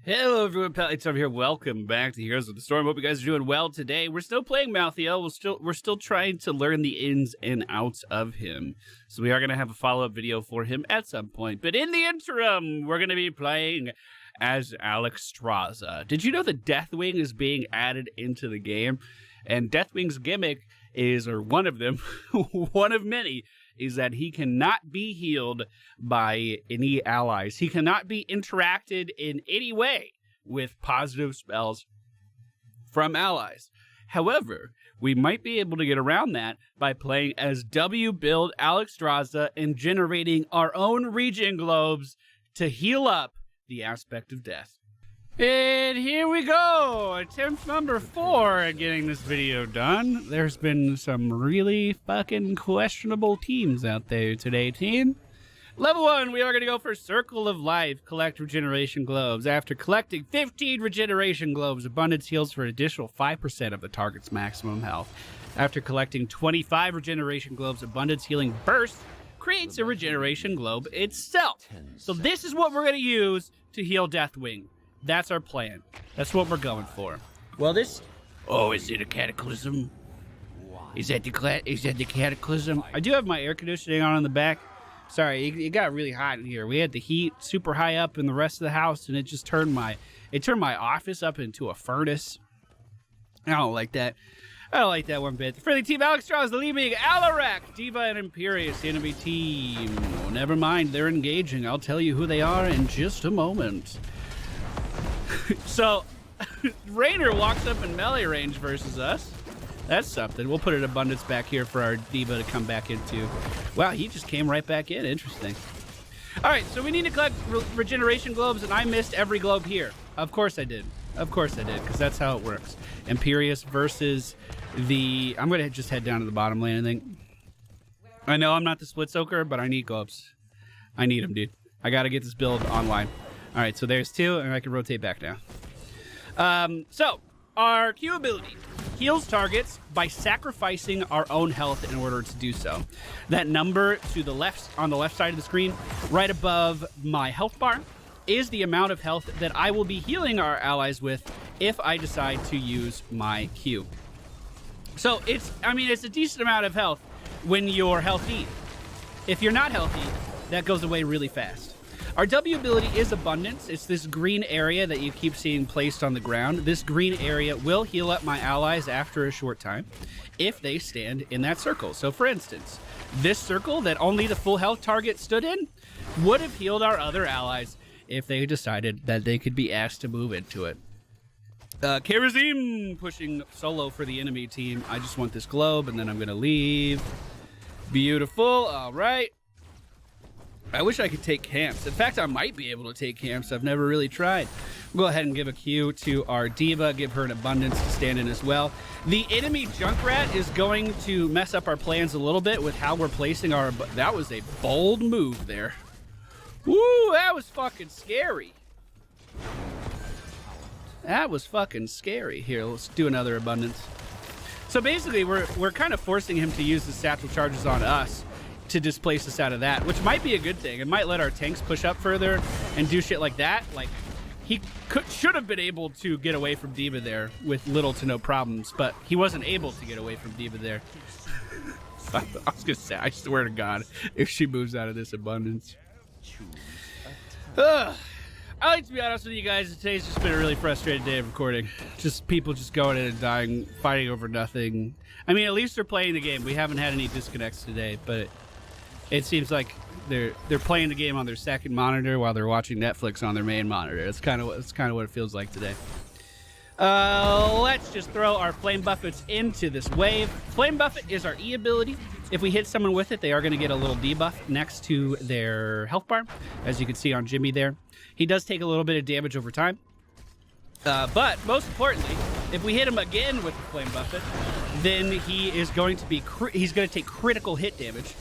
Hello everyone, PallyTime here. Welcome back to Heroes of the Storm. Hope you guys are doing well today. We're still playing Malthael. We're still trying to learn the ins and outs of him. So we are going to have a follow-up video for him at some point. But in the interim, we're going to be playing as Alexstrasza. Did you know that Deathwing is being added into the game? And Deathwing's gimmick is, or one of them, one of many, is that he cannot be healed by any allies. He cannot be interacted in any way with positive spells from allies. However, we might be able to get around that by playing as W-Build Alexstrasza and generating our own regen globes to heal up the aspect of death. And here we go, attempt number 4 at getting this video done. There's been some really fucking questionable teams out there today, team. Level 1, we are going to go for Circle of Life, collect regeneration globes. After collecting 15 regeneration globes, abundance heals for an additional 5% of the target's maximum health. After collecting 25 regeneration globes, abundance healing burst creates a regeneration globe itself. So this is what we're going to use to heal Deathwing. That's our plan. That's what we're going for. Well, this... Oh, is it a cataclysm? Is that the cataclysm? I do have my air conditioning on in the back. Sorry, it got really hot in here. We had the heat super high up in the rest of the house, and it just turned my office up into a furnace. I don't like that. I don't like that one bit. The friendly team Alexstrasza leaving Alarak, Diva, and Imperious, the enemy team. Oh, never mind, they're engaging. I'll tell you who they are in just a moment. So, Rainer walks up in melee range versus us. That's something. We'll put an abundance back here for our Diva to come back into. Wow, he just came right back in. Interesting. All right, so we need to collect regeneration globes, and I missed every globe here. Of course I did. Of course I did, because that's how it works. Imperious versus the... I'm going to just head down to the bottom lane, I think. I know I'm not the split soaker, but I need globes. I need them, dude. I got to get this build online. All right, so there's 2, and I can rotate back now. So, our Q ability heals targets by sacrificing our own health in order to do so. That number to the left, on the left side of the screen, right above my health bar, is the amount of health that I will be healing our allies with if I decide to use my Q. So, it's a decent amount of health when you're healthy. If you're not healthy, that goes away really fast. Our W ability is Abundance. It's this green area that you keep seeing placed on the ground. This green area will heal up my allies after a short time if they stand in that circle. So for instance, this circle that only the full health target stood in would have healed our other allies if they decided that they could be asked to move into it. Kerosene pushing solo for the enemy team. I just want this globe and then I'm going to leave. Beautiful. All right. I wish I could take camps. In fact, I might be able to take camps. I've never really tried. We'll go ahead and give a Q to our Diva, give her an abundance to stand in as well. The enemy Junkrat is going to mess up our plans a little bit with how we're placing our... That was a bold move there. Woo, that was fucking scary. That was fucking scary. Here, let's do another abundance. So basically, we're kind of forcing him to use the satchel charges on us to displace us out of that, which might be a good thing. It might let our tanks push up further and do shit like that. Like, he should have been able to get away from Diva there with little to no problems, but he wasn't able to get away from Diva there. I was gonna say, I swear to God, if she moves out of this abundance. I like to be honest with you guys, today's just been a really frustrating day of recording. Just people just going in and dying, fighting over nothing. I mean, at least they're playing the game. We haven't had any disconnects today, but it seems like they're playing the game on their second monitor while they're watching Netflix on their main monitor. It's kind of what it feels like today. Let's just throw our Flame Buffets into this wave. Flame Buffet is our E ability. If we hit someone with it, they are going to get a little debuff next to their health bar, as you can see on Jimmy there. He does take a little bit of damage over time. But most importantly, if we hit him again with the Flame Buffet, then he is going to be he's going to take critical hit damage.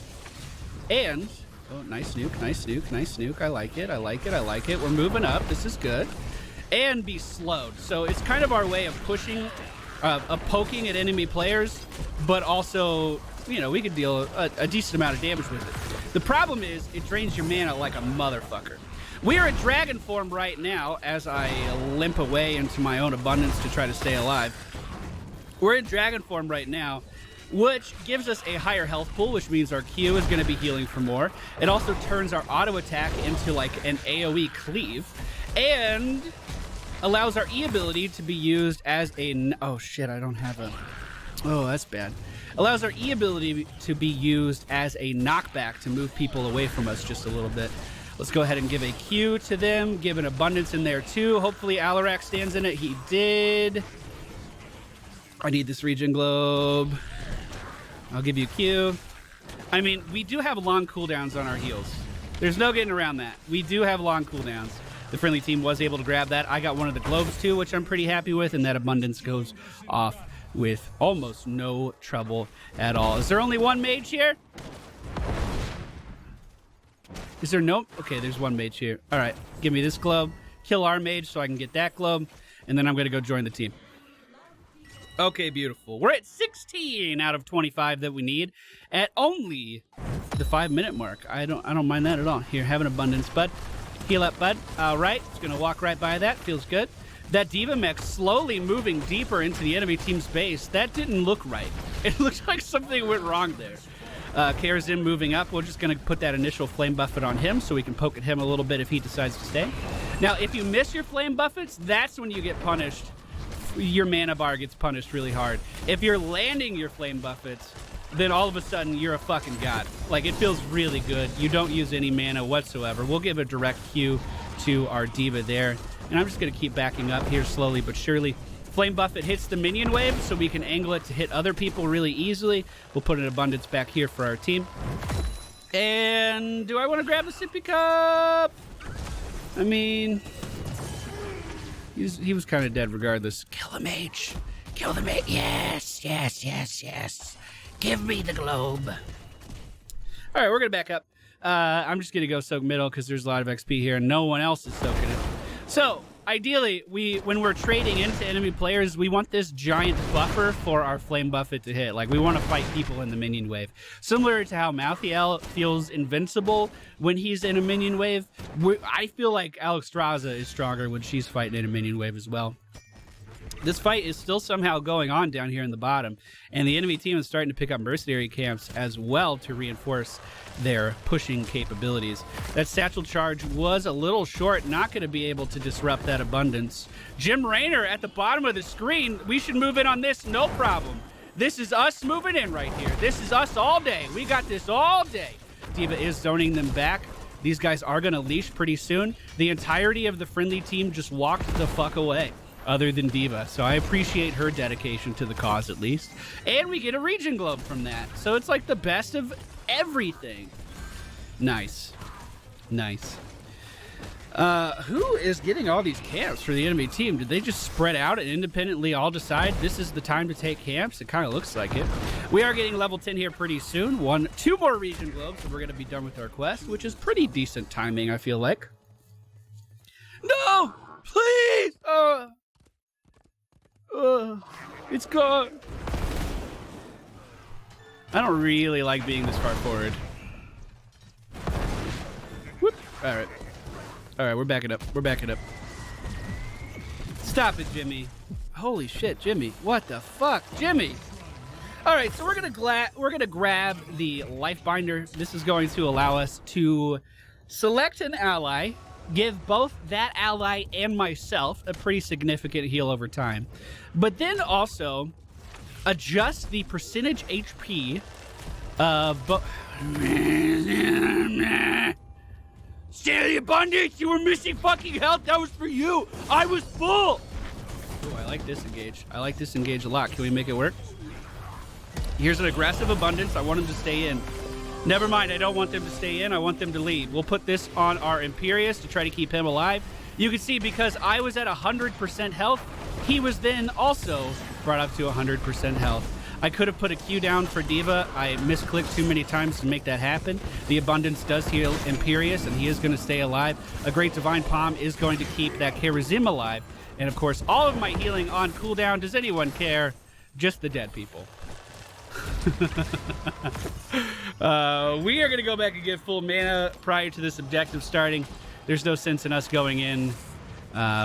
And oh, nice nuke, nice nuke, nice nuke. I like it. I like it. I like it. We're moving up. This is good. And be slowed. So it's kind of our way of pushing, of poking at enemy players, but also, you know, we could deal a decent amount of damage with it. The problem is it drains your mana like a motherfucker. We are at dragon form right now as I limp away into my own abundance to try to stay alive. We're in dragon form right now, which gives us a higher health pool, which means our Q is going to be healing for more. It also turns our auto attack into like an AoE cleave, and allows our E ability to be used as a... Oh shit, I don't have a... Oh, that's bad. Allows our E ability to be used as a knockback to move people away from us just a little bit. Let's go ahead and give a Q to them, give an abundance in there too. Hopefully Alarak stands in it. He did. I need this regen globe. I'll give you Q. I mean, we do have long cooldowns on our heals. There's no getting around that. We do have long cooldowns. The friendly team was able to grab that. I got one of the globes too, which I'm pretty happy with, and that abundance goes off with almost no trouble at all. Is there only one mage here? Is there no? Okay, there's one mage here. All right, give me this globe. Kill our mage so I can get that globe, and then I'm going to go join the team. Okay, beautiful. We're at 16 out of 25 that we need at only the 5-minute mark. I don't mind that at all. Here, have an abundance, bud. Heal up, bud. All right, it's going to walk right by that. Feels good. That Diva mech slowly moving deeper into the enemy team's base. That didn't look right. It looks like something went wrong there. Karazim moving up. We're just going to put that initial flame buffet on him so we can poke at him a little bit if he decides to stay. Now, if you miss your flame buffets, that's when you get punished. Your mana bar gets punished really hard. If you're landing your flame buffets, then all of a sudden you're a fucking god. Like, it feels really good. You don't use any mana whatsoever. We'll give a direct Q to our Diva there. And I'm just going to keep backing up here slowly but surely. Flame buffet hits the minion wave, so we can angle it to hit other people really easily. We'll put an abundance back here for our team. And do I want to grab the sippy cup? I mean, he was kind of dead regardless. Kill the mage. Kill the mage. Yes, yes, yes, yes. Give me the globe. All right, we're going to back up. I'm just going to go soak middle because there's a lot of XP here and no one else is soaking it. So, ideally, when we're trading into enemy players, we want this giant buffer for our flame buffet to hit. Like, we want to fight people in the minion wave. Similar to how Malthael feels invincible when he's in a minion wave, I feel like Alexstrasza is stronger when she's fighting in a minion wave as well. This fight is still somehow going on down here in the bottom, and the enemy team is starting to pick up mercenary camps as well to reinforce their pushing capabilities. That satchel charge was a little short, not going to be able to disrupt that abundance. Jim Raynor at the bottom of the screen. We should move in on this, no problem. This is us moving in right here. This is us all day. We got this all day. Diva is zoning them back. These guys are going to leash pretty soon. The entirety of the friendly team just walked the fuck away, other than Diva. So I appreciate her dedication to the cause at least. And we get a regen globe from that. So it's like the best of everything. Nice. Nice. Who is getting all these camps for the enemy team? Did they just spread out and independently all decide this is the time to take camps? It kind of looks like it. We are getting level 10 here pretty soon. 2 more regen globes and we're going to be done with our quest, which is pretty decent timing, I feel like. No! Please! It's gone. I don't really like being this far forward. Whoop. All right. All right, we're backing up. We're backing up. Stop it, Jimmy. Holy shit, Jimmy. What the fuck, Jimmy? All right, so we're gonna grab the life binder. This is going to allow us to select an ally, give both that ally and myself a pretty significant heal over time, but then also adjust the percentage HP of both. Steal the abundance! You were missing fucking health! That was for you! I was full! Oh, I like disengage. I like disengage a lot. Can we make it work? Here's an aggressive abundance. I want him to stay in. Never mind, I don't want them to stay in. I want them to leave. We'll put this on our Imperius to try to keep him alive. You can see because I was at 100% health, he was then also brought up to 100% health. I could have put a Q down for Diva. I misclicked too many times to make that happen. The abundance does heal Imperius, and he is going to stay alive. A Great Divine Palm is going to keep that Karazim alive. And of course, all of my healing on cooldown. Does anyone care? Just the dead people. We are going to go back and get full mana prior to this objective starting. there's no sense in us going in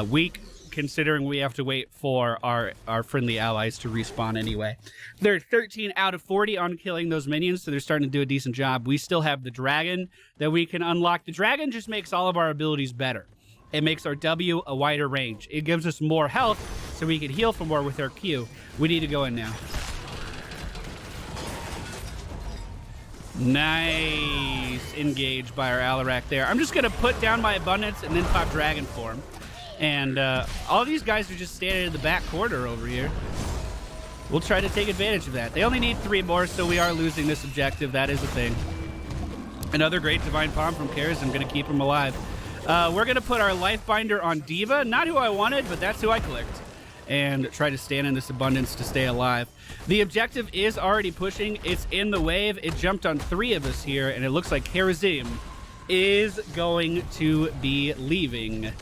weak, considering we have to wait for our friendly allies to respawn anyway. They're 13 out of 40 on killing those minions, so they're starting to do a decent job. We still have the dragon that we can unlock. The dragon just makes all of our abilities better. It makes our W a wider range. It gives us more health, so we can heal for more with our Q. We need to go in now. Nice engage by our Alarak there. I'm just going to put down my abundance and then pop dragon form. And all these guys are just standing in the back corner over here. We'll try to take advantage of that. They only need 3 more, so we are losing this objective. That is a thing. Another great Divine Palm from Karis. I'm going to keep him alive. We're going to put our Life Binder on Diva. Not who I wanted, but that's who I clicked. And try to stand in this abundance to stay alive. The objective is already pushing. It's in the wave. It jumped on 3 of us here, and it looks like Karazim is going to be leaving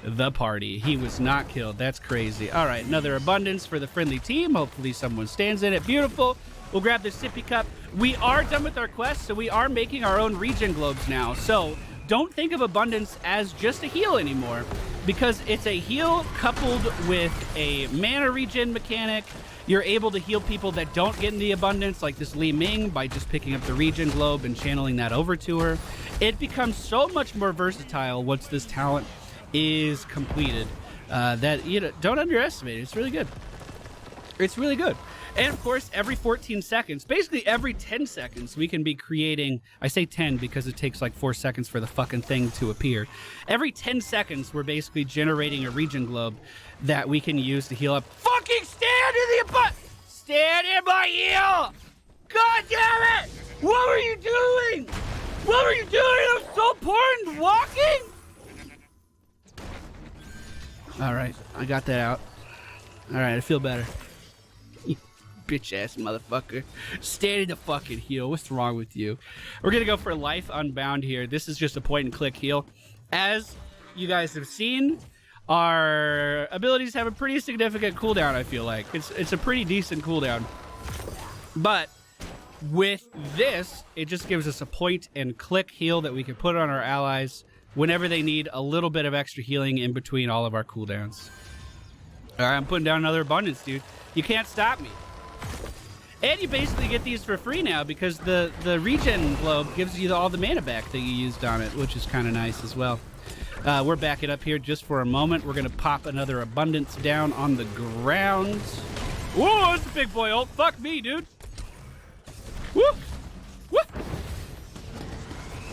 the party. He was not killed. That's crazy. All right, another abundance for the friendly team. Hopefully someone stands in it. Beautiful. We'll grab the sippy cup. We are done with our quest, so we are making our own regen globes now. So don't think of abundance as just a heal anymore, because it's a heal coupled with a mana regen mechanic. You're able to heal people that don't get in the abundance, like this Li Ming, by just picking up the regen globe and channeling that over to her. It becomes so much more versatile once this talent is completed, that, you know, don't underestimate it. It's really good. It's really good. And of course, every 14 seconds, basically every 10 seconds, we can be creating, I say 10 because it takes like 4 seconds for the fucking thing to appear. Every 10 seconds, we're basically generating a regen globe that we can use to heal up. Fucking stand in the stand in my heal! God damn it! What were you doing? What were you doing? It was so important walking! All right, I got that out. All right, I feel better. You bitch-ass motherfucker. Stand in the fucking heal. What's wrong with you? We're going to go for Life Unbound here. This is just a point-and-click heal. As you guys have seen, our abilities have a pretty significant cooldown, I feel like. It's a pretty decent cooldown. But with this, it just gives us a point-and-click heal that we can put on our allies whenever they need a little bit of extra healing in between all of our cooldowns. All right, I'm putting down another abundance, dude. You can't stop me. And you basically get these for free now because the regen globe gives you all the mana back that you used on it, which is kind of nice as well. We're backing up here just for a moment. We're going to pop another abundance down on the ground. Whoa, that's a big boy ult. Fuck me, dude. Woo! Woo!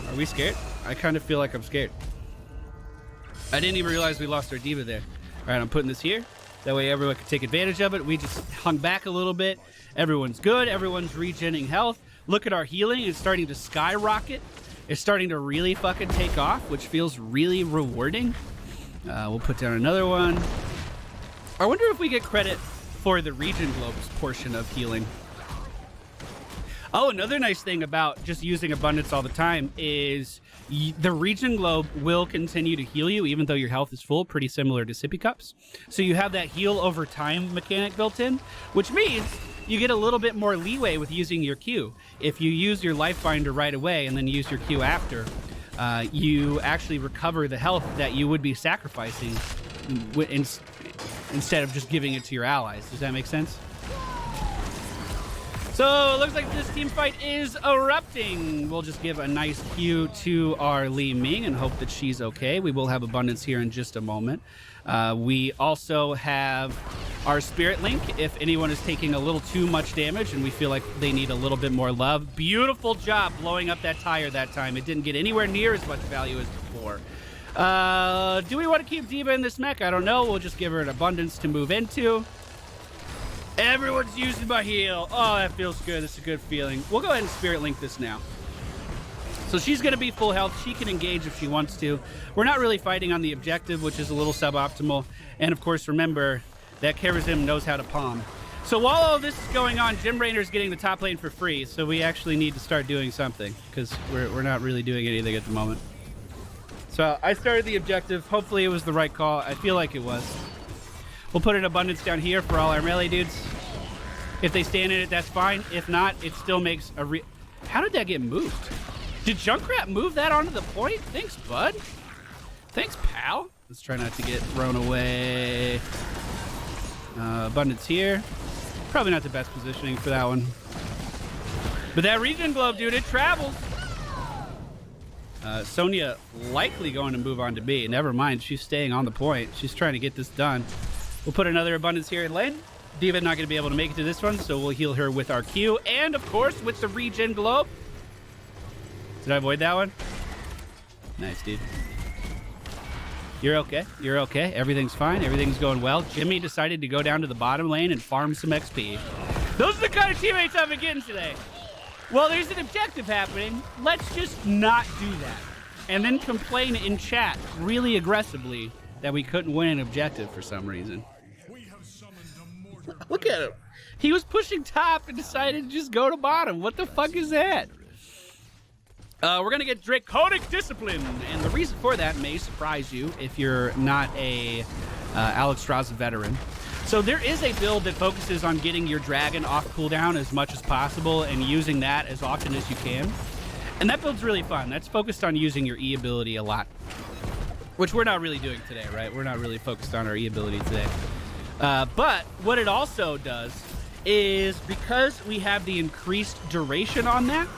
Are we scared? I kind of feel like I'm scared. I didn't even realize we lost our diva there. All right, I'm putting this here. That way everyone can take advantage of it. We just hung back a little bit. Everyone's good. Everyone's regenerating health. Look at our healing. It's starting to skyrocket. It's starting to really fucking take off, which feels really rewarding. We'll put down another one. I wonder if we get credit for the regen globes portion of healing. Oh, another nice thing about just using abundance all the time is the regen globe will continue to heal you even though your health is full, pretty similar to sippy cups. So you have that heal over time mechanic built in, which means you get a little bit more leeway with using your Q. If you use your Life Binder right away and then use your Q after, you actually recover the health that you would be sacrificing instead of just giving it to your allies. Does that make sense? So it looks like this team fight is erupting. We'll just give a nice Q to our Li Ming and hope that she's okay. We will have abundance here in just a moment. We also have our Spirit Link if anyone is taking a little too much damage and we feel like they need a little bit more love. Beautiful job blowing up that tire that time. It didn't get anywhere near as much value as before. Do we want to keep Diva in this mech? I don't know. We'll just give her an abundance to move into. Everyone's using my heal. Oh, that feels good. It's a good feeling. We'll go ahead and Spirit Link this now. So she's going to be full health. She can engage if she wants to. We're not really fighting on the objective, which is a little suboptimal. And of course, remember that Karazim knows how to palm. So while all this is going on, Jim Rainer's getting the top lane for free. So we actually need to start doing something because we're not really doing anything at the moment. So I started the objective. Hopefully it was the right call. I feel like it was. We'll put an abundance down here for all our melee dudes. If they stand in it, that's fine. If not, it still makes a How did that get moved? Did Junkrat move that onto the point? Thanks, bud. Thanks, pal. Let's try not to get thrown away. Abundance here. Probably not the best positioning for that one. But that regen globe, dude, it travels. Sonya likely going to move on to B. Never mind, she's staying on the point. She's trying to get this done. We'll put another abundance here in lane. D.Va not going to be able to make it to this one, so we'll heal her with our Q. And, of course, with the regen globe. Did I avoid that one? Nice, dude. You're okay. You're okay. Everything's fine. Everything's going well. Jimmy decided to go down to the bottom lane and farm some XP. Those are the kind of teammates I've been getting today. Well, there's an objective happening. Let's just not do that. And then complain in chat really aggressively that we couldn't win an objective for some reason. Look at him. He was pushing top and decided to just go to bottom. What the fuck is that? We're going to get Draconic Discipline. And the reason for that may surprise you if you're not a Alexstrasza veteran. So there is a build that focuses on getting your dragon off cooldown as much as possible and using that as often as you can. And that build's really fun. That's focused on using your E ability a lot, which we're not really doing today, right? We're not really focused on our E ability today. But what it also does is, because we have the increased duration on that,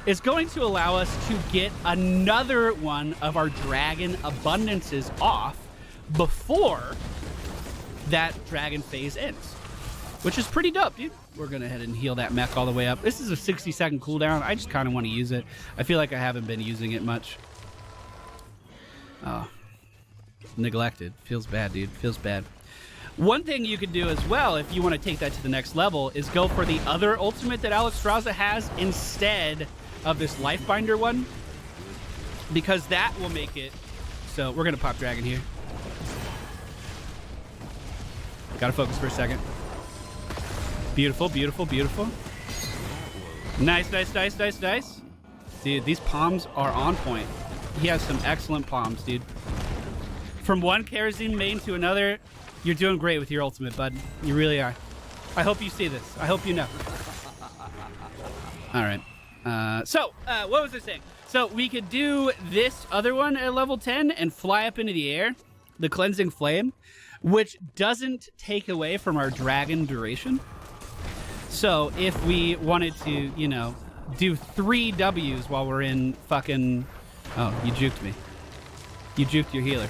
it's going to allow us to get another one of our dragon abundances off before that dragon phase ends, which is pretty dope, dude. We're gonna head and heal that mech all the way up. This is a 60-second cooldown. I just kind of want to use it. I feel like I haven't been using it much. Oh, neglected. Feels bad, dude. Feels bad. One thing you could do as well, if you want to take that to the next level, is go for the other ultimate that Alexstrasza has instead of this Lifebinder one, because that will make it so. We're gonna pop dragon here. Gotta focus for a second. Beautiful, beautiful, beautiful. Nice, nice, nice, nice, nice. Dude, these palms are on point. He has some excellent palms, dude. From one Kerosene main to another, you're doing great with your ultimate, bud. You really are. I hope you see this. I hope you know. All right. What was I saying? So we could do this other one at level 10 and fly up into the air, the Cleansing Flame, which doesn't take away from our dragon duration. So if we wanted to, you know, do 3 W's while we're in fucking... Oh, you juked me. You juked your healer.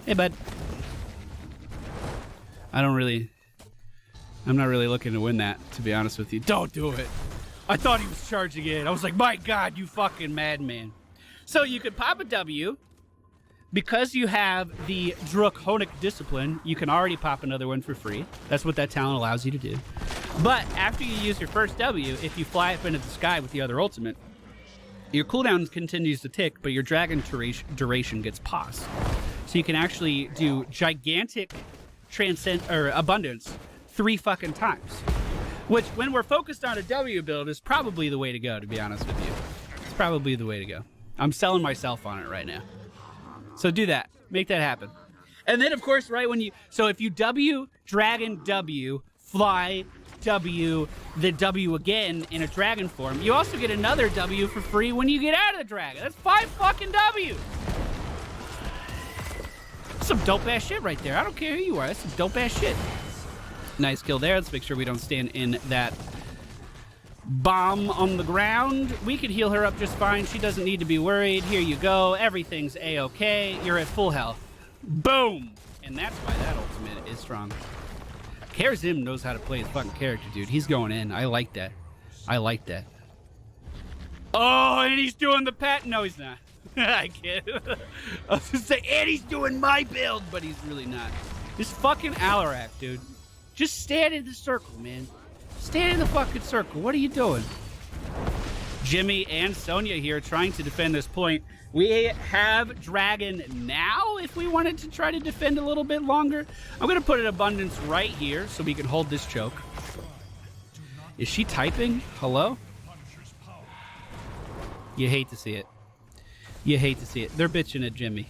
Hey, bud. I'm not really looking to win that, to be honest with you. Don't do it. I thought he was charging in. I was like, my God, you fucking madman. So you could pop a W. Because you have the Draconic Discipline, you can already pop another one for free. That's what that talent allows you to do. But after you use your first W, if you fly up into the sky with the other ultimate, your cooldown continues to tick, but your dragon duration gets paused. So you can actually do gigantic abundance 3 fucking times. Which, when we're focused on a W build, is probably the way to go, to be honest with you. It's probably the way to go. I'm selling myself on it right now. So do that. Make that happen. And then, of course, right when you... So if you W, dragon W, fly, W, the W again in a dragon form, you also get another W for free when you get out of the dragon. That's 5 fucking W's. That's some dope-ass shit right there. I don't care who you are. That's some dope-ass shit. Nice kill there. Let's make sure we don't stand in that bomb on the ground. We could heal her up just fine. She doesn't need to be worried. Here you go. Everything's a-okay. You're at full health. Boom! And that's why that ultimate is strong. Karazim knows how to play his fucking character, dude. He's going in. I like that. I like that. Oh, and he's doing the pat. No, he's not. I can't. I was gonna say, and he's doing my build, but he's really not. This fucking Alarak, dude. Just stand in the circle, man. Stand in the fucking circle. What are you doing? Jimmy and Sonya here trying to defend this point. We have Dragon now if we wanted to try to defend a little bit longer. I'm going to put an abundance right here so we can hold this choke. Is she typing? Hello? You hate to see it. You hate to see it. They're bitching at Jimmy.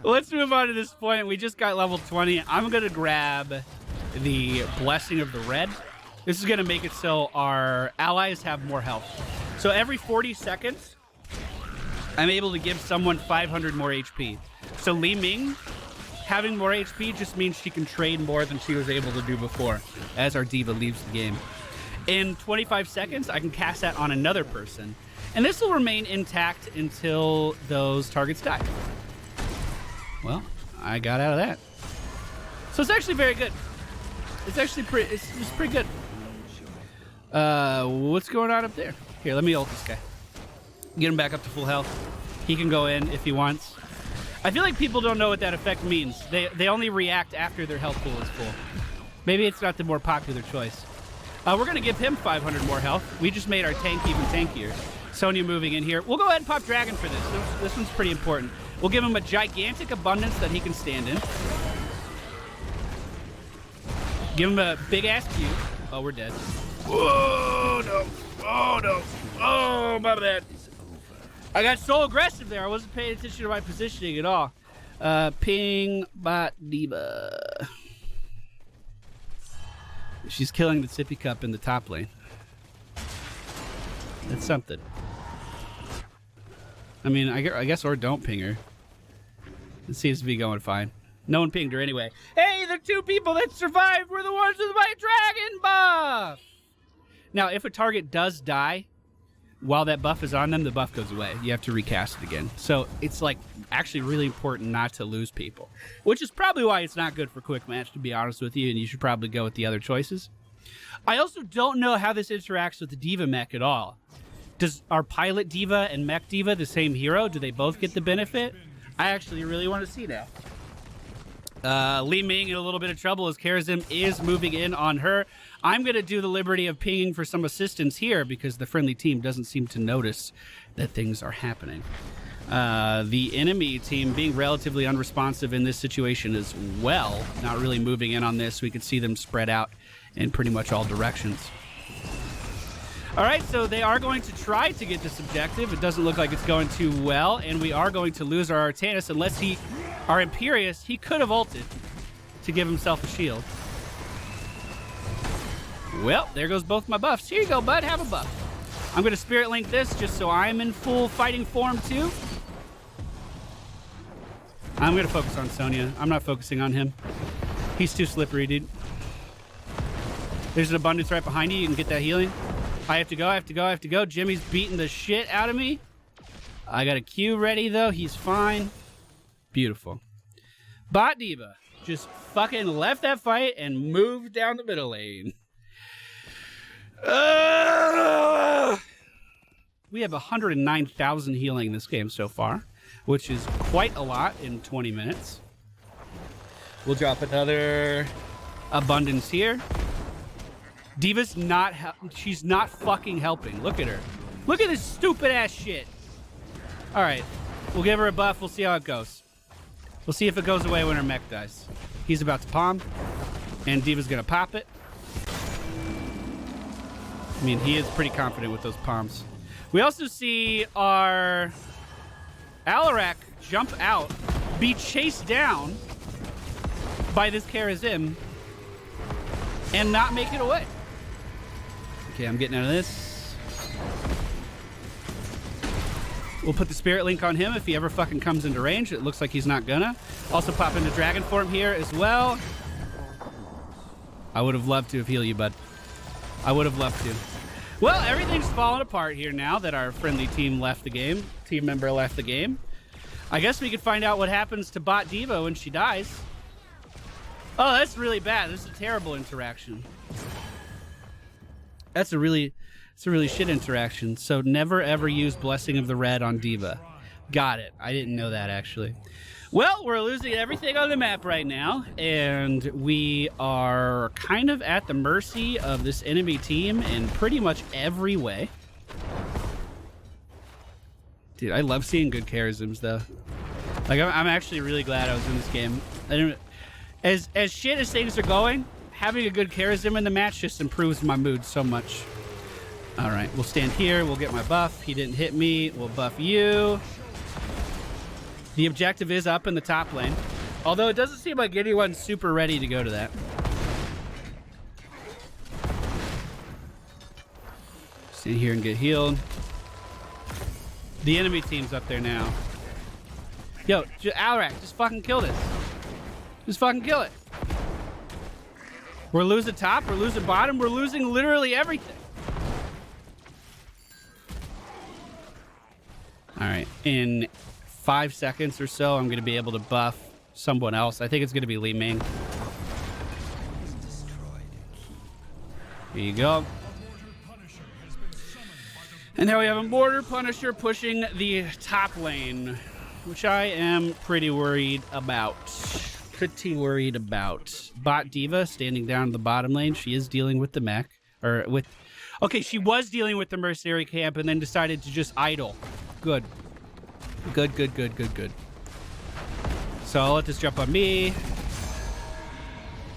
Let's move on to this point. We just got level 20. I'm going to grab the Blessing of the Red. This is going to make it so our allies have more health. So every 40 seconds, I'm able to give someone 500 more HP. So Li Ming having more HP just means she can trade more than she was able to do before as our diva leaves the game. In 25 seconds, I can cast that on another person. And this will remain intact until those targets die. Well, I got out of that. So it's actually very good. It's actually pretty, it's pretty good. What's going on up there? Here, let me ult this guy. Get him back up to full health. He can go in if he wants. I feel like people don't know what that effect means. They only react after their health pool is full. Maybe it's not the more popular choice. We're going to give him 500 more health. We just made our tank even tankier. Sonya moving in here. We'll go ahead and pop Dragon for this. This one's pretty important. We'll give him a gigantic abundance that he can stand in. Give him a big-ass cube. Oh, we're dead. Whoa, no. Oh, no. Oh, my bad. I got so aggressive there. I wasn't paying attention to my positioning at all. Ping bot diva. She's killing the sippy cup in the top lane. That's something. I mean, I guess, or don't ping her. It seems to be going fine. No one pinged her anyway. Hey, the two people that survived were the ones with my dragon buff! Now, if a target does die, while that buff is on them, the buff goes away. You have to recast it again. So it's like actually really important not to lose people, which is probably why it's not good for quick match, to be honest with you, and you should probably go with the other choices. I also don't know how this interacts with the Diva mech at all. Does our Pilot Diva and Mech Diva the same hero? Do they both get the benefit? I actually really want to see that. Li Ming in a little bit of trouble as Karazim is moving in on her. I'm going to do the liberty of pinging for some assistance here because the friendly team doesn't seem to notice that things are happening. The enemy team being relatively unresponsive in this situation as well. Not really moving in on this. We could see them spread out in pretty much all directions. All right, so they are going to try to get this objective. It doesn't look like it's going too well, and we are going to lose our Artanis unless our Imperious, he could have ulted to give himself a shield. Well, there goes both my buffs. Here you go, bud. Have a buff. I'm going to Spirit Link this just so I'm in full fighting form, too. I'm going to focus on Sonya. I'm not focusing on him. He's too slippery, dude. There's an abundance right behind you. You can get that healing. I have to go. I have to go. I have to go. Jimmy's beating the shit out of me. I got a Q ready, though. He's fine. Beautiful. Bot Diva just fucking left that fight and moved down the middle lane. We have 109,000 healing in this game so far, which is quite a lot in 20 minutes. We'll drop another abundance here. Diva's not, she's not fucking helping. Look at her. Look at this stupid ass shit. All right, we'll give her a buff. We'll see how it goes. We'll see if it goes away when her mech dies. He's about to palm, and Diva's gonna pop it. I mean, he is pretty confident with those palms. We also see our Alarak jump out, be chased down by this Karazim, and not make it away. Okay, I'm getting out of this. We'll put the Spirit Link on him if he ever fucking comes into range. It looks like he's not gonna. Also pop into Dragon form here as well. I would have loved to have healed you, bud. I would have loved to. Well, everything's falling apart here now that our friendly team left the game. Team member left the game. I guess we could find out what happens to Bot Diva when she dies. Oh, that's really bad. This is a terrible interaction. That's a really shit interaction. So never ever use Blessing of the Red on Diva. Got it. I didn't know that, actually. Well, we're losing everything on the map right now, and we are kind of at the mercy of this enemy team in pretty much every way. Dude, I love seeing good Karazims, though. Like, I'm actually really glad I was in this game. As shit as things are going, having a good Karazim in the match just improves my mood so much. All right, we'll stand here. We'll get my buff. He didn't hit me. We'll buff you. The objective is up in the top lane, although it doesn't seem like anyone's super ready to go to that. Stand here and get healed. The enemy team's up there now. Yo, Alrak, just fucking kill this. Just fucking kill it. We're losing top, we're losing bottom, we're losing literally everything. All right, in 5 seconds or so, I'm gonna be able to buff someone else. I think it's gonna be Li Ming. Here you go. And now we have a Mortar Punisher pushing the top lane, which I am pretty worried about. Bot Diva standing down in the bottom lane. She is dealing with the mech. Okay, she was dealing with the mercenary camp and then decided to just idle. Good. Good. So I'll let this jump on me.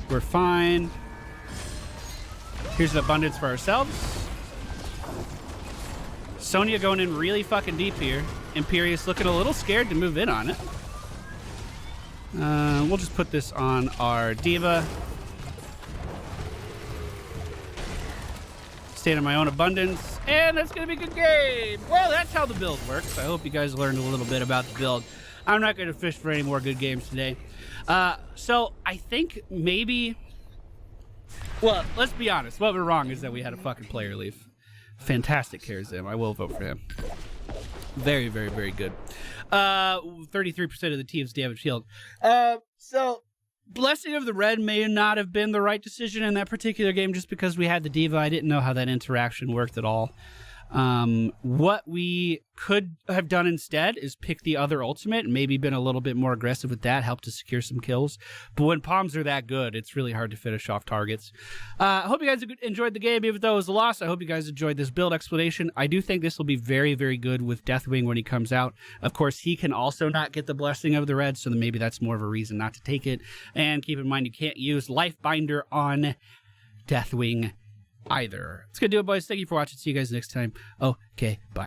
We're fine. Here's an abundance for ourselves. Sonya going in really fucking deep here. Imperious looking a little scared to move in on it. We'll just put this on our Diva. Stand in my own abundance. And that's going to be a good game. Well, that's how the build works. I hope you guys learned a little bit about the build. I'm not going to fish for any more good games today. So I think maybe... Well, let's be honest. What we're wrong is that we had a fucking player leave. Fantastic Karazim. I will vote for him. Very, very, very good. 33% of the team's damage healed. So, Blessing of the Red may not have been the right decision in that particular game just because we had the Diva. I didn't know how that interaction worked at all. What we could have done instead is pick the other ultimate and maybe been a little bit more aggressive with that, help to secure some kills. But when palms are that good, it's really hard to finish off targets. I hope you guys enjoyed the game, even though it was a loss. I hope you guys enjoyed this build explanation. I do think this will be very, very good with Deathwing when he comes out. Of course, he can also not get the Blessing of the Red, so then maybe that's more of a reason not to take it. And keep in mind, you can't use Life Binder on Deathwing either. That's gonna do it, boys. Thank you for watching. See you guys next time. Okay, bye.